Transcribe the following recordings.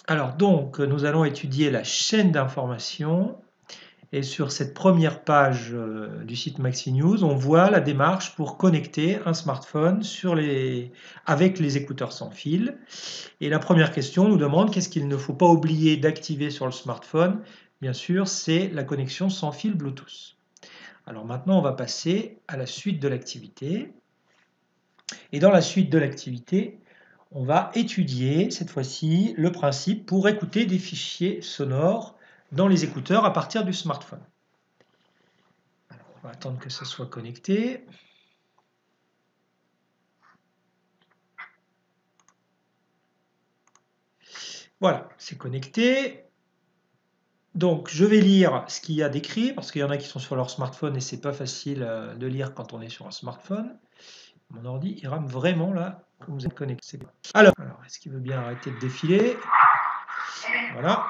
Alors donc, nous allons étudier la chaîne d'information. Et sur cette première page du site MaxiNews, on voit la démarche pour connecter un smartphone avec les écouteurs sans fil. Et la première question nous demande qu'est-ce qu'il ne faut pas oublier d'activer sur le smartphone. Bien sûr, c'est la connexion sans fil Bluetooth. Alors maintenant, on va passer à la suite de l'activité. Et dans la suite de l'activité, on va étudier cette fois-ci le principe pour écouter des fichiers sonores dans les écouteurs à partir du smartphone. Alors, on va attendre que ça soit connecté. Voilà, c'est connecté. Donc, je vais lire ce qu'il y a d'écrit, parce qu'il y en a qui sont sur leur smartphone et c'est pas facile de lire quand on est sur un smartphone. Mon ordi, il rame vraiment là, quand vous êtes connecté. Alors est-ce qu'il veut bien arrêter de défiler? Voilà.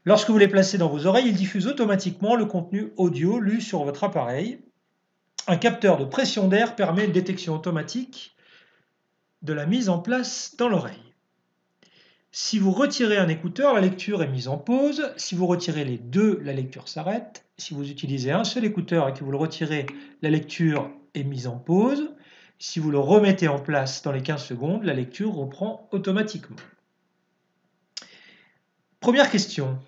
Lorsque vous les placez dans vos oreilles, il diffuse automatiquement le contenu audio lu sur votre appareil. Un capteur de pression d'air permet une détection automatique de la mise en place dans l'oreille. Si vous retirez un écouteur, la lecture est mise en pause. Si vous retirez les deux, la lecture s'arrête. Si vous utilisez un seul écouteur et que vous le retirez, la lecture est mise en pause. Si vous le remettez en place dans les 15 secondes, la lecture reprend automatiquement. Première question.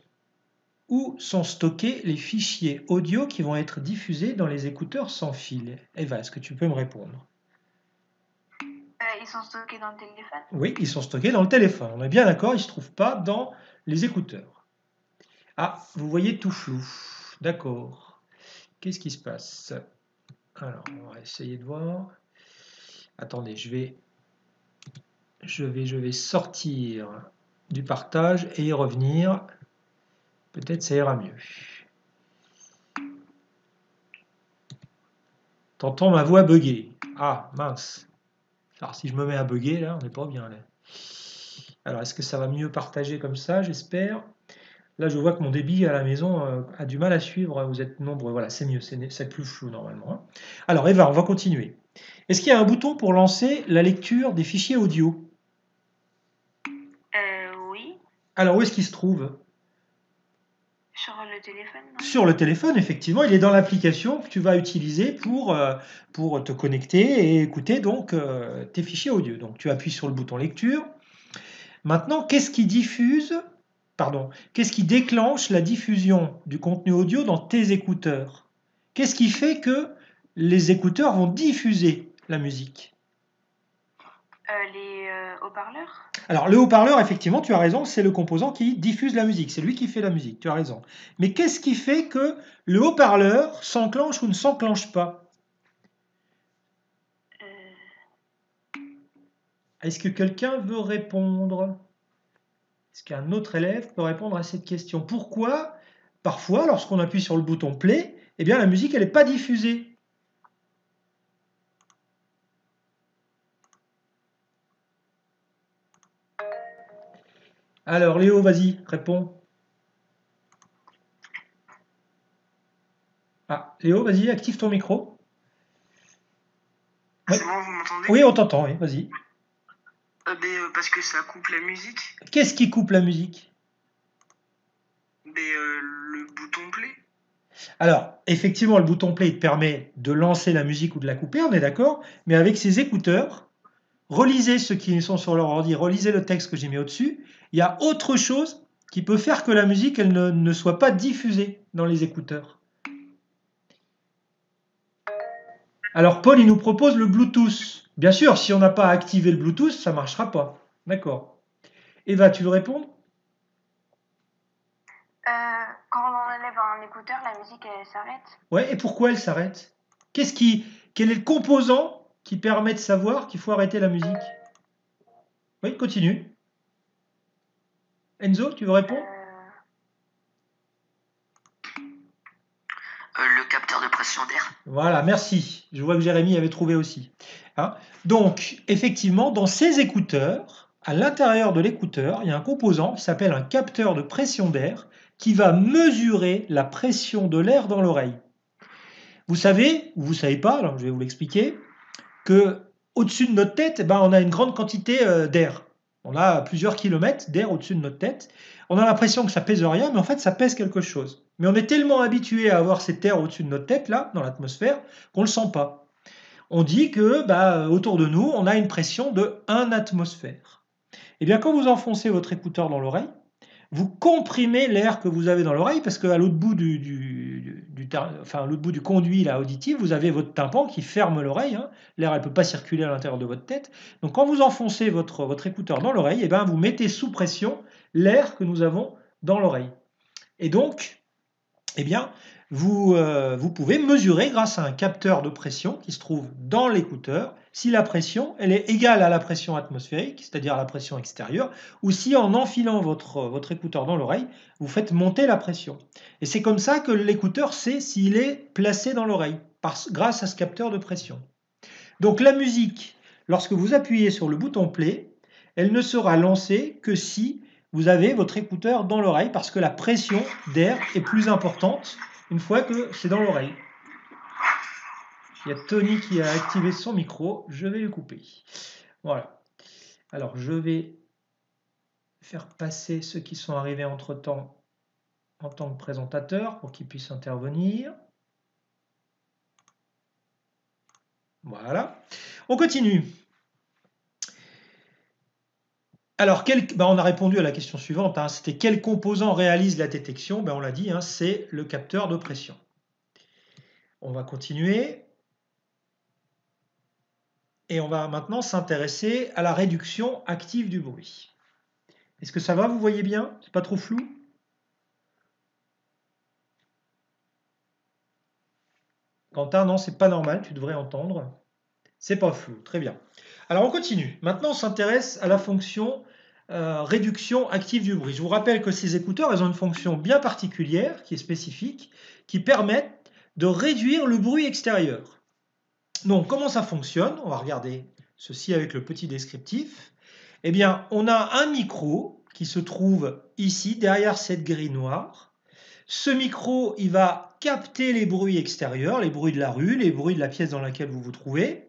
Où sont stockés les fichiers audio qui vont être diffusés dans les écouteurs sans fil? Eva, est-ce que tu peux me répondre? Ils sont stockés dans le téléphone? Oui, ils sont stockés dans le téléphone. On est bien d'accord, ils ne se trouvent pas dans les écouteurs. Ah, vous voyez tout flou. D'accord. Qu'est-ce qui se passe? Alors, on va essayer de voir. Attendez, je vais sortir du partage et y revenir. Peut-être ça ira mieux. T'entends ma voix bugger. Ah, mince. Alors, si je me mets à bugger, là, on n'est pas bien. Là. Alors, est-ce que ça va mieux partager comme ça, j'espère? Là, je vois que mon débit à la maison a du mal à suivre. Vous êtes nombreux. Voilà, c'est mieux, c'est plus flou normalement. Hein. Alors, Eva, on va continuer. Est-ce qu'il y a un bouton pour lancer la lecture des fichiers audio? Oui. Alors, où est-ce qu'il se trouve? Sur le téléphone, non? Sur le téléphone, effectivement, il est dans l'application que tu vas utiliser pour te connecter et écouter donc tes fichiers audio. Donc, tu appuies sur le bouton lecture. Maintenant, qu'est-ce qui déclenche la diffusion du contenu audio dans tes écouteurs? Qu'est-ce qui fait que les écouteurs vont diffuser la musique? Les haut-parleurs? Alors, le haut-parleur, effectivement, tu as raison, c'est le composant qui diffuse la musique. C'est lui qui fait la musique, tu as raison. Mais qu'est-ce qui fait que le haut-parleur s'enclenche ou ne s'enclenche pas? Est-ce que quelqu'un veut répondre? Est-ce qu'un autre élève peut répondre à cette question? Pourquoi, parfois, lorsqu'on appuie sur le bouton play, eh bien, la musique, elle n'est pas diffusée? Alors, Léo, vas-y, réponds. Ah, Léo, vas-y, active ton micro. C'est bon, vous m'entendez? Oui, on t'entend, oui, vas-y. Parce que ça coupe la musique. Qu'est-ce qui coupe la musique? Le bouton play. Alors, effectivement, le bouton play te permet de lancer la musique ou de la couper, on est d'accord, mais avec ces écouteurs, relisez ceux qui sont sur leur ordi, relisez le texte que j'ai mis au-dessus, il y a autre chose qui peut faire que la musique elle ne soit pas diffusée dans les écouteurs. Alors Paul, il nous propose le Bluetooth. Bien sûr, si on n'a pas activé le Bluetooth, ça ne marchera pas. D'accord. Eva, tu veux répondre? Quand on enlève un écouteur, la musique elle s'arrête. Ouais, et pourquoi elle s'arrête? Quel est le composant qui permet de savoir qu'il faut arrêter la musique? Oui, continue. Enzo, tu veux répondre? Le capteur de pression d'air. Voilà, merci. Je vois que Jérémy avait trouvé aussi. Hein. Donc, effectivement, dans ces écouteurs, à l'intérieur de l'écouteur, il y a un composant qui s'appelle un capteur de pression d'air qui va mesurer la pression de l'air dans l'oreille. Vous savez, ou vous ne savez pas, alors je vais vous l'expliquer, que au-dessus de notre tête, on a une grande quantité d'air. On a plusieurs kilomètres d'air au-dessus de notre tête. On a l'impression que ça pèse rien, mais en fait, ça pèse quelque chose. Mais on est tellement habitué à avoir cet air au-dessus de notre tête, là, dans l'atmosphère, qu'on ne le sent pas. On dit que autour de nous, on a une pression de 1 atmosphère. Et bien, quand vous enfoncez votre écouteur dans l'oreille, vous comprimez l'air que vous avez dans l'oreille parce qu'à l'autre bout à l'autre bout du conduit là, auditif, vous avez votre tympan qui ferme l'oreille. Hein. L'air ne peut pas circuler à l'intérieur de votre tête. Donc quand vous enfoncez votre écouteur dans l'oreille, eh ben, vous mettez sous pression l'air que nous avons dans l'oreille. Et donc, eh bien, vous pouvez mesurer grâce à un capteur de pression qui se trouve dans l'écouteur si la pression elle est égale à la pression atmosphérique, c'est-à-dire à la pression extérieure, ou si en enfilant votre écouteur dans l'oreille, vous faites monter la pression. Et c'est comme ça que l'écouteur sait s'il est placé dans l'oreille, grâce à ce capteur de pression. Donc la musique, lorsque vous appuyez sur le bouton play, elle ne sera lancée que si vous avez votre écouteur dans l'oreille parce que la pression d'air est plus importante une fois que c'est dans l'oreille. Il y a Tony qui a activé son micro, je vais le couper. Voilà. Alors je vais faire passer ceux qui sont arrivés entre-temps en tant que présentateur pour qu'ils puissent intervenir. Voilà. On continue. Alors, on a répondu à la question suivante, hein, c'était quel composant réalise la détection? On l'a dit, hein, c'est le capteur de pression. On va continuer. Et on va maintenant s'intéresser à la réduction active du bruit. Est-ce que ça va, vous voyez bien? C'est pas trop flou? Quentin, non, c'est pas normal, tu devrais entendre. C'est pas flou, très bien. Alors on continue. Maintenant, on s'intéresse à la fonction réduction active du bruit. Je vous rappelle que ces écouteurs, elles ont une fonction bien particulière, qui est spécifique, qui permet de réduire le bruit extérieur. Donc, comment ça fonctionne? On va regarder ceci avec le petit descriptif. Eh bien, on a un micro qui se trouve ici, derrière cette grille noire. Ce micro, il va capter les bruits extérieurs, les bruits de la rue, les bruits de la pièce dans laquelle vous vous trouvez.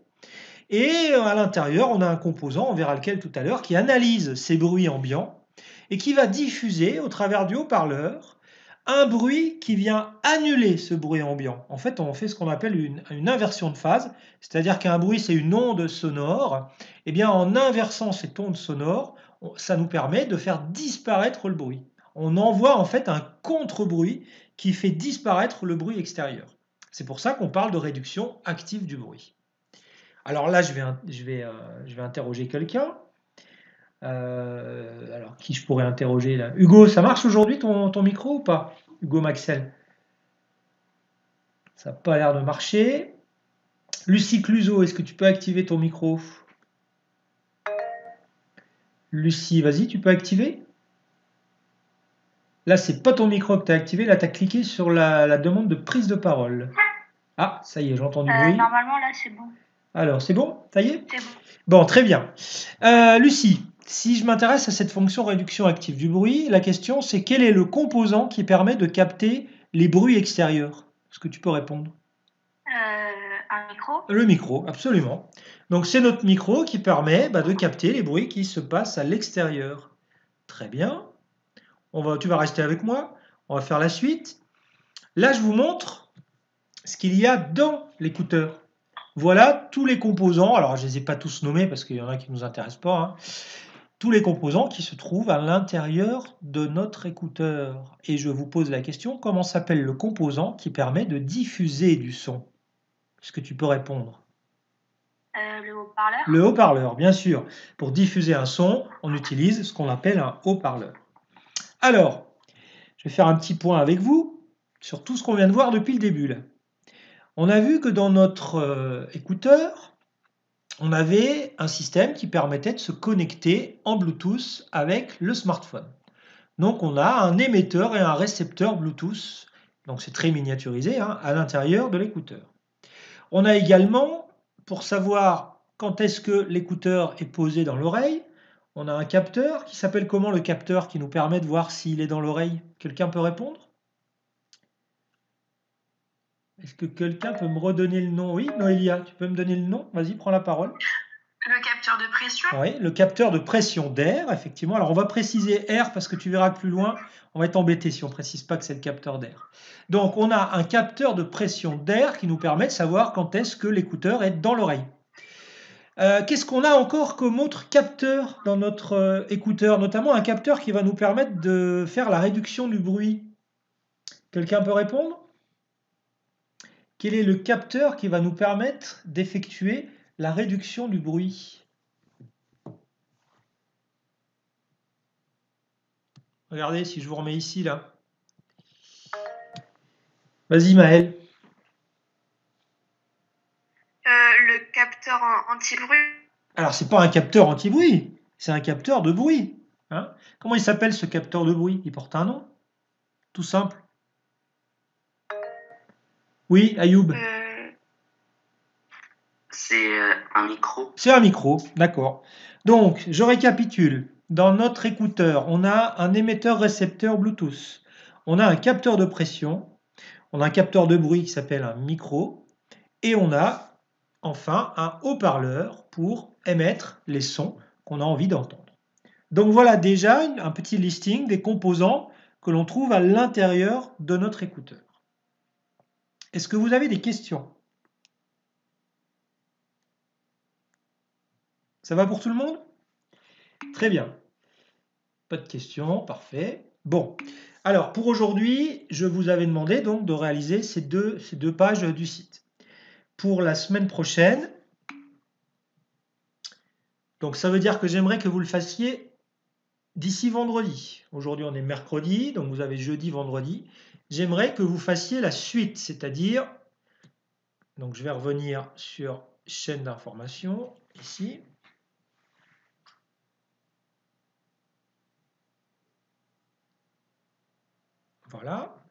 Et à l'intérieur, on a un composant, on verra lequel tout à l'heure, qui analyse ces bruits ambiants et qui va diffuser au travers du haut-parleur un bruit qui vient annuler ce bruit ambiant. En fait, on fait ce qu'on appelle une inversion de phase, c'est-à-dire qu'un bruit, c'est une onde sonore. Et bien, en inversant cette onde sonore, ça nous permet de faire disparaître le bruit. On envoie en fait un contre-bruit qui fait disparaître le bruit extérieur. C'est pour ça qu'on parle de réduction active du bruit. Alors là, je vais interroger quelqu'un. Alors, qui je pourrais interroger là? Hugo, ça marche aujourd'hui ton micro ou pas? Hugo Maxel. Ça n'a pas l'air de marcher. Lucie Cluzo, est-ce que tu peux activer ton micro? Lucie, vas-y, tu peux activer? Là, c'est pas ton micro que tu as activé. Là, tu as cliqué sur la demande de prise de parole. Ah, ça y est, j'entends du bruit. Normalement, là, c'est bon. Alors, c'est bon? Ça y est? C'est bon. Bon, très bien. Lucie, si je m'intéresse à cette fonction réduction active du bruit, la question c'est quel est le composant qui permet de capter les bruits extérieurs? Est-ce que tu peux répondre? Un micro? Le micro, absolument. Donc c'est notre micro qui permet de capter les bruits qui se passent à l'extérieur. Très bien. Tu vas rester avec moi. On va faire la suite. Là, je vous montre ce qu'il y a dans l'écouteur. Voilà tous les composants. Alors, je ne les ai pas tous nommés parce qu'il y en a qui ne nous intéressent pas. Hein. Tous les composants qui se trouvent à l'intérieur de notre écouteur. Et je vous pose la question, comment s'appelle le composant qui permet de diffuser du son? Est-ce que tu peux répondre? Le haut-parleur? Le haut-parleur, bien sûr. Pour diffuser un son, on utilise ce qu'on appelle un haut-parleur. Alors, je vais faire un petit point avec vous sur tout ce qu'on vient de voir depuis le début. Là. On a vu que dans notre écouteur, on avait un système qui permettait de se connecter en Bluetooth avec le smartphone. Donc on a un émetteur et un récepteur Bluetooth, donc c'est très miniaturisé, hein, à l'intérieur de l'écouteur. On a également, pour savoir quand est-ce que l'écouteur est posé dans l'oreille, on a un capteur qui s'appelle comment le capteur qui nous permet de voir s'il est dans l'oreille? Quelqu'un peut répondre? Est-ce que quelqu'un peut me redonner le nom? Oui, Noélia, tu peux me donner le nom? Vas-y, prends la parole. Le capteur de pression? Oui, le capteur de pression d'air, effectivement. Alors, on va préciser air parce que tu verras que plus loin, on va être embêté si on ne précise pas que c'est le capteur d'air. Donc, on a un capteur de pression d'air qui nous permet de savoir quand est-ce que l'écouteur est dans l'oreille. Qu'est-ce qu'on a encore comme autre capteur dans notre écouteur? Notamment un capteur qui va nous permettre de faire la réduction du bruit. Quelqu'un peut répondre? Quel est le capteur qui va nous permettre d'effectuer la réduction du bruit? Regardez si je vous remets ici, là. Vas-y, Maël. Le capteur anti-bruit. Alors, c'est pas un capteur anti-bruit, c'est un capteur de bruit. Hein? Comment il s'appelle ce capteur de bruit? Il porte un nom, tout simple. Oui, Ayoub. C'est un micro. C'est un micro, d'accord. Donc, je récapitule. Dans notre écouteur, on a un émetteur-récepteur Bluetooth. On a un capteur de pression. On a un capteur de bruit qui s'appelle un micro. Et on a enfin un haut-parleur pour émettre les sons qu'on a envie d'entendre. Donc voilà déjà un petit listing des composants que l'on trouve à l'intérieur de notre écouteur. Est-ce que vous avez des questions? Ça va pour tout le monde? Très bien. Pas de questions, parfait. Bon, alors pour aujourd'hui, je vous avais demandé donc de réaliser ces deux pages du site. Pour la semaine prochaine, donc ça veut dire que j'aimerais que vous le fassiez d'ici vendredi. Aujourd'hui, on est mercredi, donc vous avez jeudi, vendredi. J'aimerais que vous fassiez la suite, c'est-à-dire, donc je vais revenir sur chaîne d'information, ici. Voilà.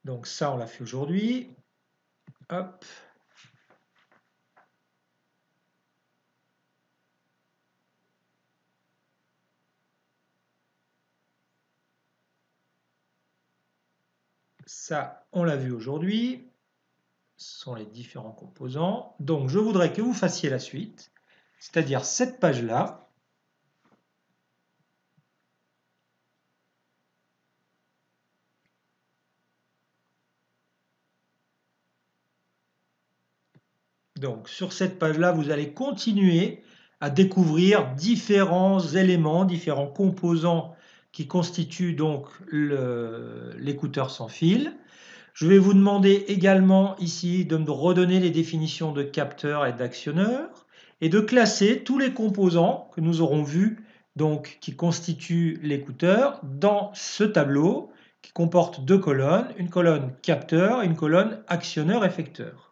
Donc ça, on l'a fait aujourd'hui. Hop. Ça, on l'a vu aujourd'hui. Ce sont les différents composants. Donc, je voudrais que vous fassiez la suite, c'est-à-dire cette page-là. Donc, sur cette page-là, vous allez continuer à découvrir différents éléments, différents composants qui constituent donc l'écouteur sans fil. Je vais vous demander également ici de me redonner les définitions de capteur et d'actionneur et de classer tous les composants que nous aurons vus, donc qui constituent l'écouteur, dans ce tableau qui comporte deux colonnes, une colonne capteur et une colonne actionneur-effecteur.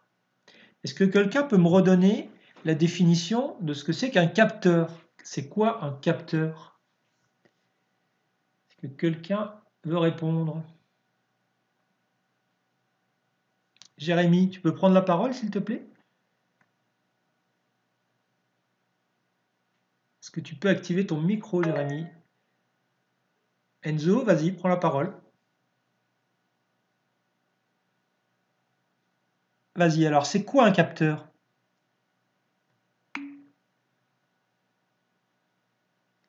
Est-ce que quelqu'un peut me redonner la définition de ce que c'est qu'un capteur? C'est quoi un capteur? Est-ce que quelqu'un veut répondre? Jérémy, tu peux prendre la parole, s'il te plaît? Est-ce que tu peux activer ton micro, Jérémy? Enzo, vas-y, prends la parole. Vas-y, alors, c'est quoi un capteur?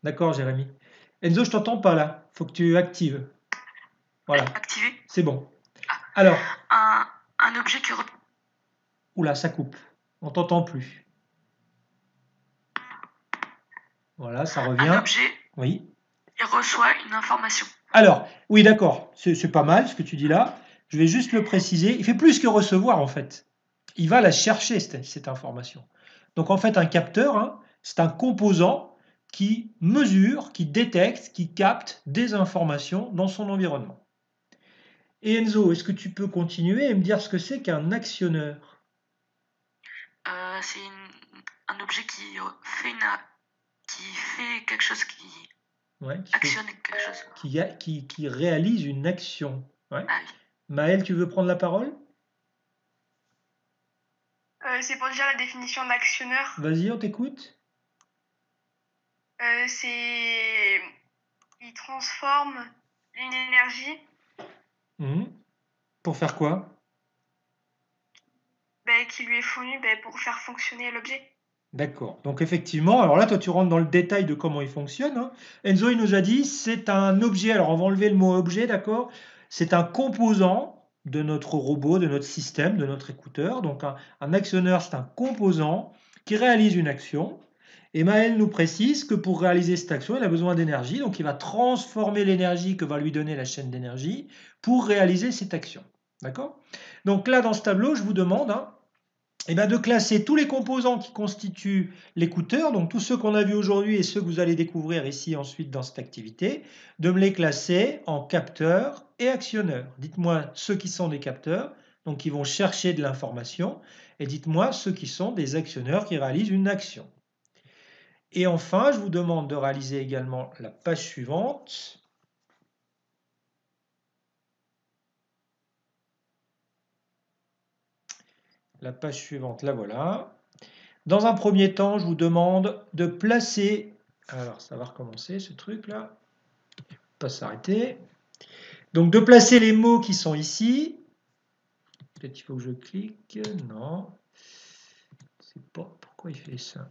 D'accord, Jérémy. Enzo, je t'entends pas là. Faut que tu actives. Voilà. Activé. C'est bon. Alors. Un objet qui... Oula, ça coupe. On t'entend plus. Voilà, ça revient. Un objet. Oui. Il reçoit une information. Alors, oui, d'accord. C'est pas mal ce que tu dis là. Je vais juste le préciser. Il fait plus que recevoir en fait. Il va la chercher, cette information. Donc en fait, un capteur, hein, c'est un composant qui mesure, qui détecte, qui capte des informations dans son environnement. Et Enzo, est-ce que tu peux continuer et me dire ce que c'est qu'un actionneur? C'est un objet qui fait quelque chose, actionne quelque chose. Qui réalise une action. Ouais. Ah oui. Maël, tu veux prendre la parole? C'est pour dire la définition d'actionneur. Vas-y, on t'écoute. C'est... Il transforme une énergie. Pour faire quoi? qui lui est fourni pour faire fonctionner l'objet. D'accord. Donc effectivement, alors là, toi, tu rentres dans le détail de comment il fonctionne, hein. Enzo, il nous a dit, c'est un objet, alors on va enlever le mot objet, d'accord? C'est un composant de notre robot, de notre système, de notre écouteur. Donc un actionneur, c'est un composant qui réalise une action. Et Maël nous précise que pour réaliser cette action, il a besoin d'énergie. Donc il va transformer l'énergie que va lui donner la chaîne d'énergie pour réaliser cette action. D'accord? Donc là, dans ce tableau, je vous demande, hein, de classer tous les composants qui constituent l'écouteur, donc tous ceux qu'on a vus aujourd'hui et ceux que vous allez découvrir ici ensuite dans cette activité, de me les classer en capteurs et actionneurs. Dites-moi ceux qui sont des capteurs, donc qui vont chercher de l'information, et dites-moi ceux qui sont des actionneurs qui réalisent une action. Et enfin, je vous demande de réaliser également la page suivante. La page suivante, la voilà. Dans un premier temps, je vous demande de placer, alors ça va recommencer ce truc-là, pas s'arrêter. Donc de placer les mots qui sont ici. Peut-être qu'il faut que je clique, non. C'est pas, pourquoi il fait ça?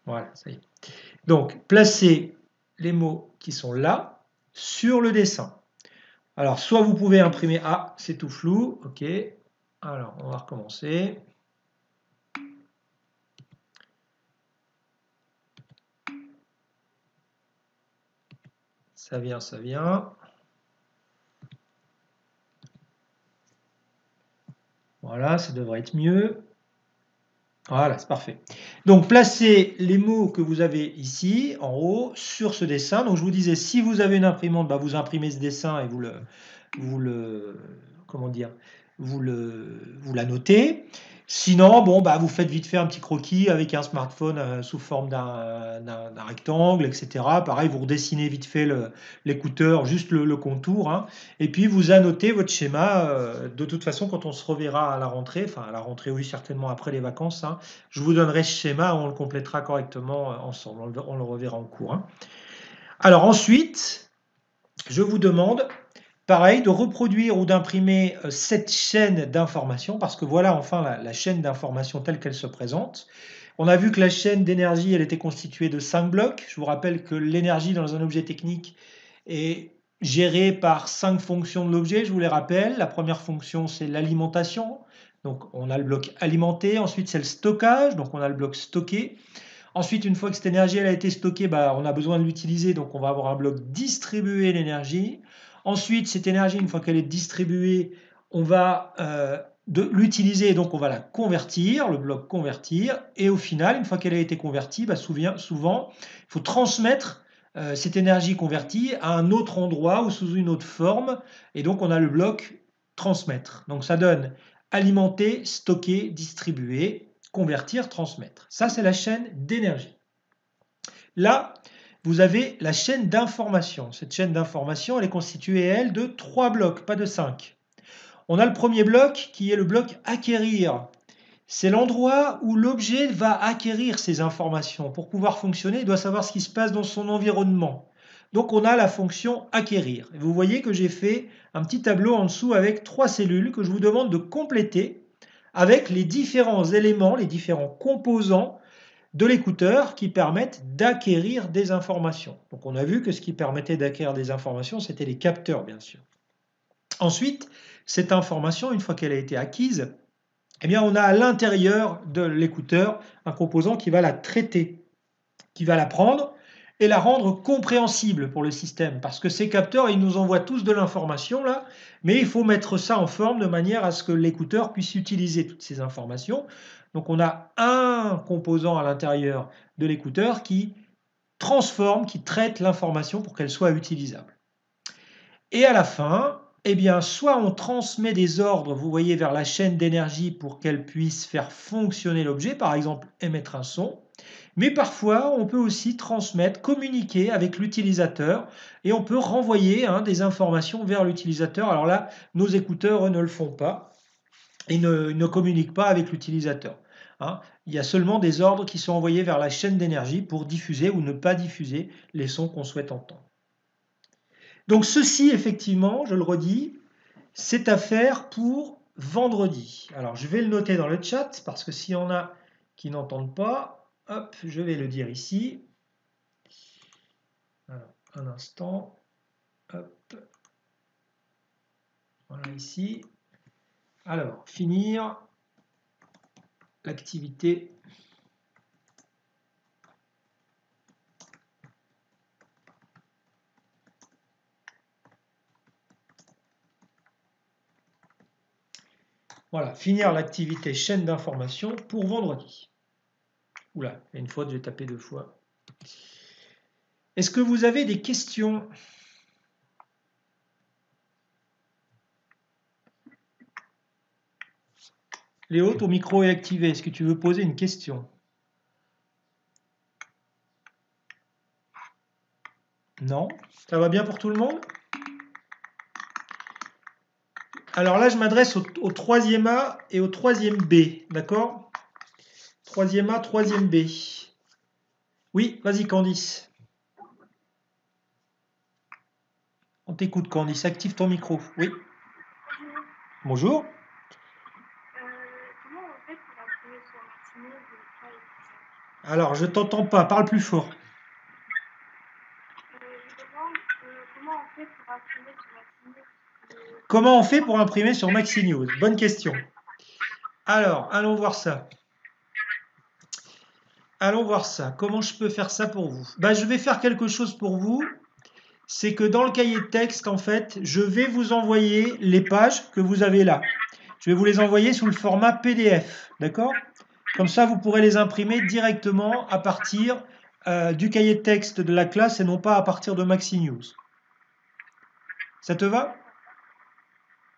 Voilà, ça y est. Donc placer les mots qui sont là sur le dessin. Alors soit vous pouvez imprimer, ah c'est tout flou, ok. Alors on va recommencer. Ça vient, ça vient. Voilà, ça devrait être mieux. Voilà, c'est parfait. Donc, placez les mots que vous avez ici, en haut, sur ce dessin. Donc, je vous disais, si vous avez une imprimante, vous imprimez ce dessin et comment dire, vous l'annotez. Sinon, bon, vous faites vite fait un petit croquis avec un smartphone sous forme d'un rectangle, etc. Pareil, vous redessinez vite fait l'écouteur, juste le contour, hein. Et puis, vous annotez votre schéma. De toute façon, quand on se reverra à la rentrée, enfin à la rentrée, oui, certainement après les vacances, hein, je vous donnerai ce schéma, on le complétera correctement ensemble. On le reverra en cours, hein. Alors ensuite, je vous demande pareil, de reproduire ou d'imprimer cette chaîne d'information, parce que voilà enfin la chaîne d'information telle qu'elle se présente. On a vu que la chaîne d'énergie, elle était constituée de 5 blocs. Je vous rappelle que l'énergie dans un objet technique est gérée par 5 fonctions de l'objet, je vous les rappelle. La première fonction, c'est l'alimentation. Donc on a le bloc alimenté. Ensuite, c'est le stockage. Donc on a le bloc stocké. Ensuite, une fois que cette énergie elle a été stockée, on a besoin de l'utiliser, donc on va avoir un bloc distribuer l'énergie. Ensuite, cette énergie, une fois qu'elle est distribuée, on va l'utiliser, donc on va la convertir, le bloc convertir. Et au final, une fois qu'elle a été convertie, souvent, il faut transmettre cette énergie convertie à un autre endroit ou sous une autre forme. Et donc, on a le bloc transmettre. Donc, ça donne alimenter, stocker, distribuer, convertir, transmettre. Ça, c'est la chaîne d'énergie. Là, vous avez la chaîne d'information. Cette chaîne d'information, elle est constituée, elle, de 3 blocs, pas de 5. On a le premier bloc qui est le bloc acquérir. C'est l'endroit où l'objet va acquérir ces informations. Pour pouvoir fonctionner, il doit savoir ce qui se passe dans son environnement. Donc on a la fonction acquérir. Et vous voyez que j'ai fait un petit tableau en dessous avec 3 cellules que je vous demande de compléter avec les différents éléments, les différents composants de l'écouteur qui permettent d'acquérir des informations. Donc on a vu que ce qui permettait d'acquérir des informations, c'était les capteurs, bien sûr. Ensuite, cette information, une fois qu'elle a été acquise, on a à l'intérieur de l'écouteur un composant qui va la traiter, qui va la prendre et la rendre compréhensible pour le système. Parce que ces capteurs, ils nous envoient tous de l'information là, mais il faut mettre ça en forme de manière à ce que l'écouteur puisse utiliser toutes ces informations. Donc on a un composant à l'intérieur de l'écouteur qui transforme, qui traite l'information pour qu'elle soit utilisable. Et à la fin, soit on transmet des ordres, vous voyez, vers la chaîne d'énergie pour qu'elle puisse faire fonctionner l'objet, par exemple émettre un son. Mais parfois, on peut aussi transmettre, communiquer avec l'utilisateur et on peut renvoyer des informations vers l'utilisateur. Alors là, nos écouteurs ne le font pas et ne communiquent pas avec l'utilisateur. Il y a seulement des ordres qui sont envoyés vers la chaîne d'énergie pour diffuser ou ne pas diffuser les sons qu'on souhaite entendre. Donc ceci, effectivement, je le redis, c'est à faire pour vendredi. Alors, je vais le noter dans le chat parce que s'il y en a qui n'entendent pas, hop, je vais le dire ici. Alors, un instant. Hop. Voilà, ici. Alors, finir l'activité. Voilà, finir l'activité chaîne d'information pour vendredi. Oula, il y a une faute, j'ai tapé 2 fois. Est-ce que vous avez des questions? Léo, ton micro est activé. Est-ce que tu veux poser une question? Non? Ça va bien pour tout le monde? Alors là, je m'adresse au troisième A et au troisième B, d'accord? Troisième A, troisième B. Oui, vas-y Candice. On t'écoute Candice, active ton micro. Oui. Bonjour. Comment on fait pour imprimer sur Maximo Alors, je t'entends pas, parle plus fort. Je demande comment on fait pour imprimer sur Maximo. Comment on fait pour imprimer sur MaxiNews? Bonne question. Alors, allons voir ça. Allons voir ça. Comment je peux faire ça pour vous? Je vais faire quelque chose pour vous. C'est que dans le cahier de texte, en fait, je vais vous envoyer les pages que vous avez là. Je vais vous les envoyer sous le format PDF. D'accord? Comme ça, vous pourrez les imprimer directement à partir du cahier de texte de la classe et non pas à partir de MaxiNews. Ça te va?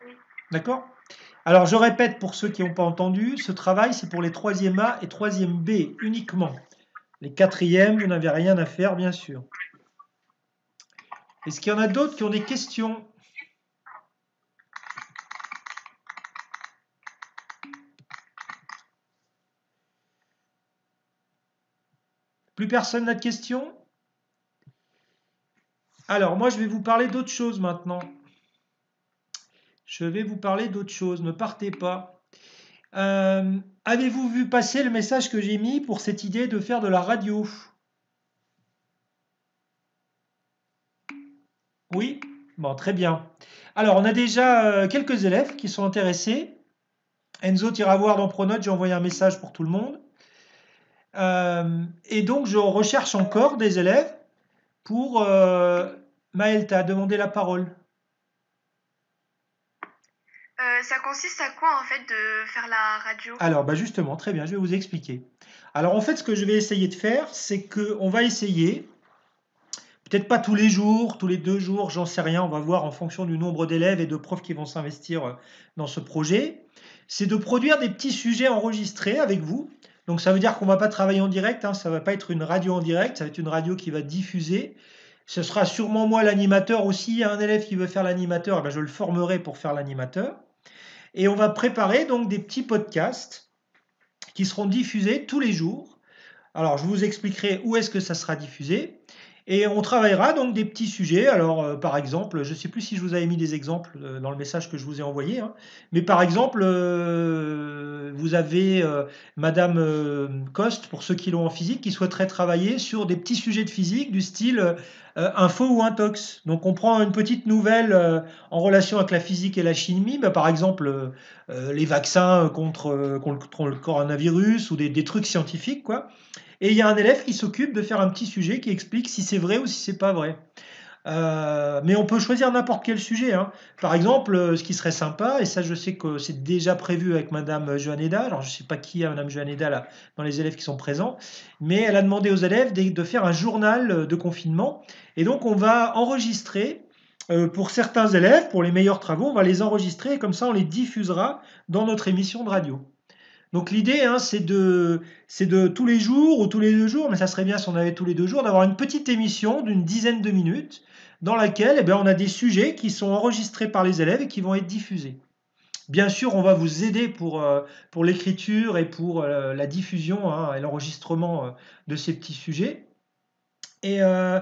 Oui. D'accord? Alors, je répète pour ceux qui n'ont pas entendu, ce travail, c'est pour les 3e A et 3e B uniquement. Les 4e, vous n'avez rien à faire, bien sûr. Est-ce qu'il y en a d'autres qui ont des questions? Plus personne n'a de questions? Alors, moi, je vais vous parler d'autre chose maintenant. Je vais vous parler d'autre chose, ne partez pas. Avez-vous vu passer le message que j'ai mis pour cette idée de faire de la radio? Oui? Bon, très bien. Alors, on a déjà quelques élèves qui sont intéressés. Enzo, tu iras voir dans Pronote, j'ai envoyé un message pour tout le monde. Et donc, je recherche encore des élèves pour... Maëlle, tu as demandé la parole. Ça consiste à quoi en fait de faire la radio? Alors, justement, très bien, je vais vous expliquer. Alors, en fait, ce que je vais essayer de faire, c'est qu'on va essayer, peut-être pas tous les jours, tous les 2 jours, j'en sais rien, on va voir en fonction du nombre d'élèves et de profs qui vont s'investir dans ce projet, c'est de produire des petits sujets enregistrés avec vous. Donc, ça veut dire qu'on ne va pas travailler en direct, hein, ça ne va pas être une radio en direct, ça va être une radio qui va diffuser. Ce sera sûrement moi l'animateur aussi. Il y a un élève qui veut faire l'animateur, je le formerai pour faire l'animateur. Et on va préparer donc des petits podcasts qui seront diffusés tous les jours. Alors, je vous expliquerai où est-ce que ça sera diffusé. Et on travaillera donc des petits sujets. Alors, par exemple, je ne sais plus si je vous avais mis des exemples dans le message que je vous ai envoyé, hein. Mais par exemple, vous avez Madame Coste, pour ceux qui l'ont en physique, qui souhaiterait travailler sur des petits sujets de physique du style info ou intox. Donc, on prend une petite nouvelle en relation avec la physique et la chimie, par exemple les vaccins contre le coronavirus ou des trucs scientifiques, quoi. Et il y a un élève qui s'occupe de faire un petit sujet qui explique si c'est vrai ou si c'est pas vrai. Mais on peut choisir n'importe quel sujet, hein. Par exemple, ce qui serait sympa, et ça je sais que c'est déjà prévu avec Madame Joanneda, alors je ne sais pas qui est Madame Joanneda là, dans les élèves qui sont présents, mais elle a demandé aux élèves de faire un journal de confinement. Et donc on va enregistrer, pour certains élèves, pour les meilleurs travaux, on va les enregistrer et comme ça on les diffusera dans notre émission de radio. Donc l'idée, hein, c'est de tous les jours ou tous les 2 jours, mais ça serait bien si on avait tous les 2 jours, d'avoir une petite émission d'une dizaine de minutes dans laquelle on a des sujets qui sont enregistrés par les élèves et qui vont être diffusés. Bien sûr, on va vous aider pour l'écriture et pour la diffusion, hein, et l'enregistrement de ces petits sujets. Et je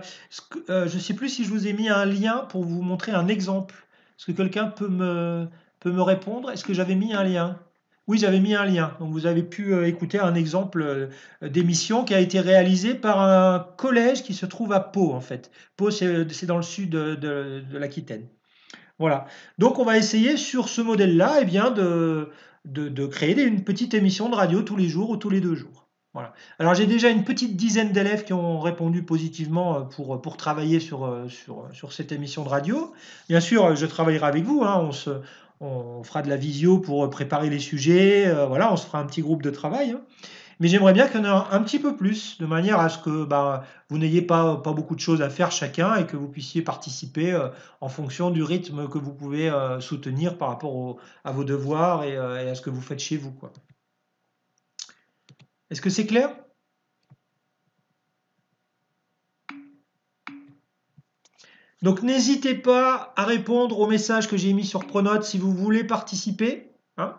ne sais plus si je vous ai mis un lien pour vous montrer un exemple. Est-ce que quelqu'un peut peut me répondre? Est-ce que j'avais mis un lien? Oui, j'avais mis un lien. Donc vous avez pu écouter un exemple d'émission qui a été réalisée par un collège qui se trouve à Pau, en fait. Pau, c'est dans le sud de l'Aquitaine. Voilà. Donc on va essayer sur ce modèle-là, eh bien, de créer une petite émission de radio tous les jours ou tous les 2 jours. Voilà. Alors j'ai déjà une petite dizaine d'élèves qui ont répondu positivement pour travailler sur cette émission de radio. Bien sûr, je travaillerai avec vous, hein, on fera de la visio pour préparer les sujets, voilà, on se fera un petit groupe de travail, hein. Mais j'aimerais bien qu'il y en ait un petit peu plus, de manière à ce que vous n'ayez pas beaucoup de choses à faire chacun et que vous puissiez participer en fonction du rythme que vous pouvez soutenir par rapport à vos devoirs et à ce que vous faites chez vous, quoi. Est-ce que c'est clair? Donc n'hésitez pas à répondre aux messages que j'ai mis sur Pronote si vous voulez participer, hein.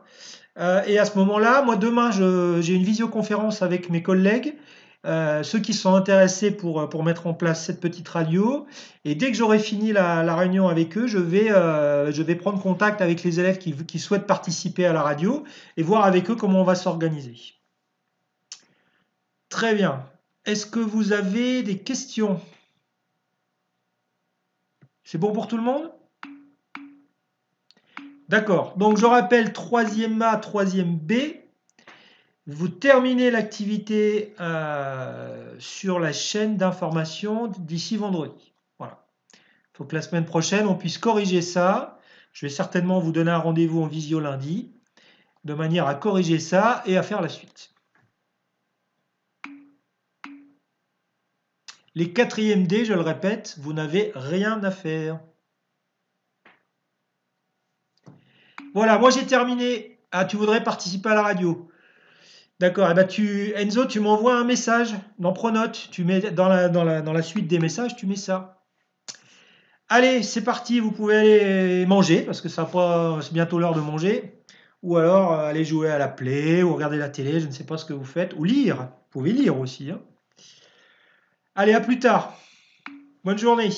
Et à ce moment-là, moi demain, j'ai une visioconférence avec mes collègues, ceux qui sont intéressés pour mettre en place cette petite radio. Et dès que j'aurai fini la réunion avec eux, je vais prendre contact avec les élèves qui souhaitent participer à la radio et voir avec eux comment on va s'organiser. Très bien. Est-ce que vous avez des questions? C'est bon pour tout le monde? D'accord. Donc je rappelle 3e A, 3e B. Vous terminez l'activité sur la chaîne d'information d'ici vendredi. Voilà. Il faut que la semaine prochaine, on puisse corriger ça. Je vais certainement vous donner un rendez-vous en visio lundi, de manière à corriger ça et à faire la suite. Les 4e D, je le répète, vous n'avez rien à faire. Voilà, moi j'ai terminé. Ah, tu voudrais participer à la radio? D'accord, eh ben Enzo, tu m'envoies un message dans Pronote, tu mets dans la suite des messages, tu mets ça. Allez, c'est parti, vous pouvez aller manger, parce que c'est bientôt l'heure de manger, ou alors aller jouer à la play, ou regarder la télé, je ne sais pas ce que vous faites, ou lire, vous pouvez lire aussi, hein. Allez, à plus tard, bonne journée.